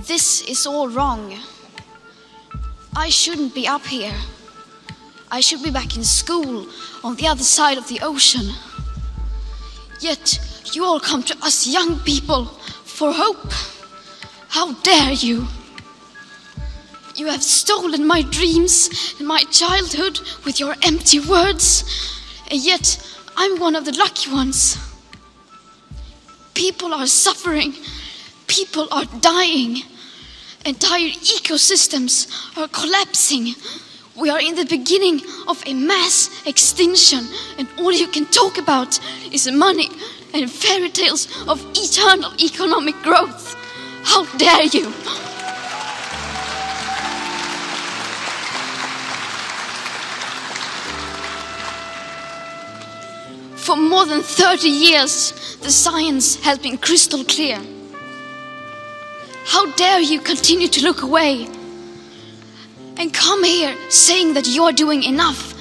This is all wrong. I shouldn't be up here. I should be back in school on the other side of the ocean. Yet you all come to us young people for hope. How dare you? You have stolen my dreams and my childhood with your empty words, and yet I'm one of the lucky ones. People are suffering. People are dying. Entire ecosystems are collapsing. We are in the beginning of a mass extinction, and all you can talk about is money and fairy tales of eternal economic growth. How dare you? For more than 30 years, the science has been crystal clear. How dare you continue to look away and come here saying that you are doing enough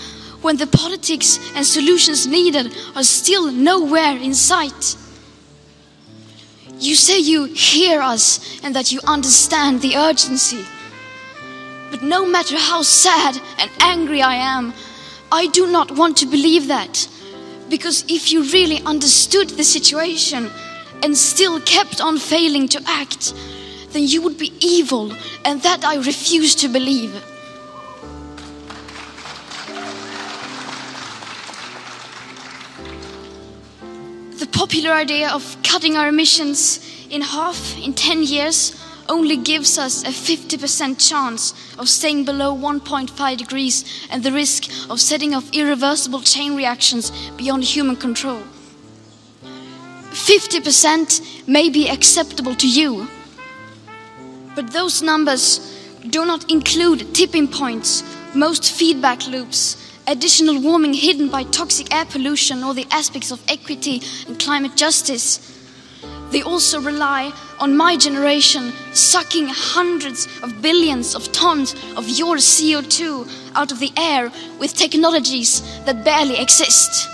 when the politics and solutions needed are still nowhere in sight? You say you hear us and that you understand the urgency. But no matter how sad and angry I am, I do not want to believe that. Because if you really understood the situation and still kept on failing to act, then you would be evil, and that I refuse to believe. The popular idea of cutting our emissions in half in 10 years only gives us a 50% chance of staying below 1.5 degrees and the risk of setting off irreversible chain reactions beyond human control. 50% may be acceptable to you, but those numbers do not include tipping points, most feedback loops, additional warming hidden by toxic air pollution, or the aspects of equity and climate justice. They also rely on my generation sucking hundreds of billions of tons of your CO2 out of the air with technologies that barely exist.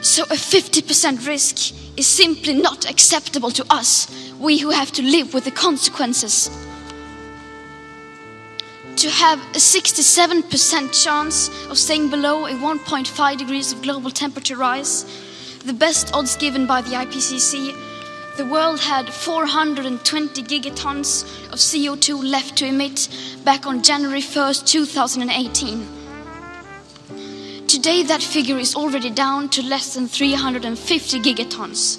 So a 50% risk is simply not acceptable to us, we who have to live with the consequences. To have a 67% chance of staying below a 1.5 degrees of global temperature rise, the best odds given by the IPCC, the world had 420 gigatons of CO2 left to emit back on January 1st, 2018. Today that figure is already down to less than 350 gigatons.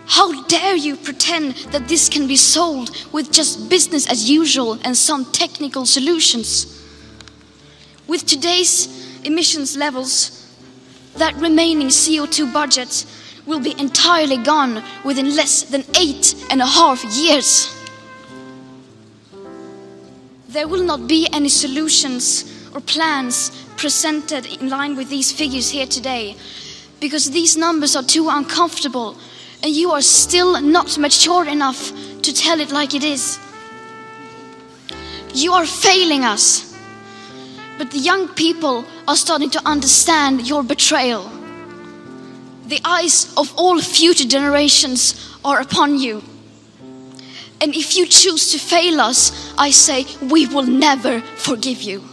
How dare you pretend that this can be solved with just business as usual and some technical solutions? With today's emissions levels, that remaining CO2 budget will be entirely gone within less than 8.5 years. There will not be any solutions or plans presented in line with these figures here today, because these numbers are too uncomfortable and you are still not mature enough to tell it like it is. You are failing us. But the young people are starting to understand your betrayal. The eyes of all future generations are upon you. And if you choose to fail us, I say we will never forgive you.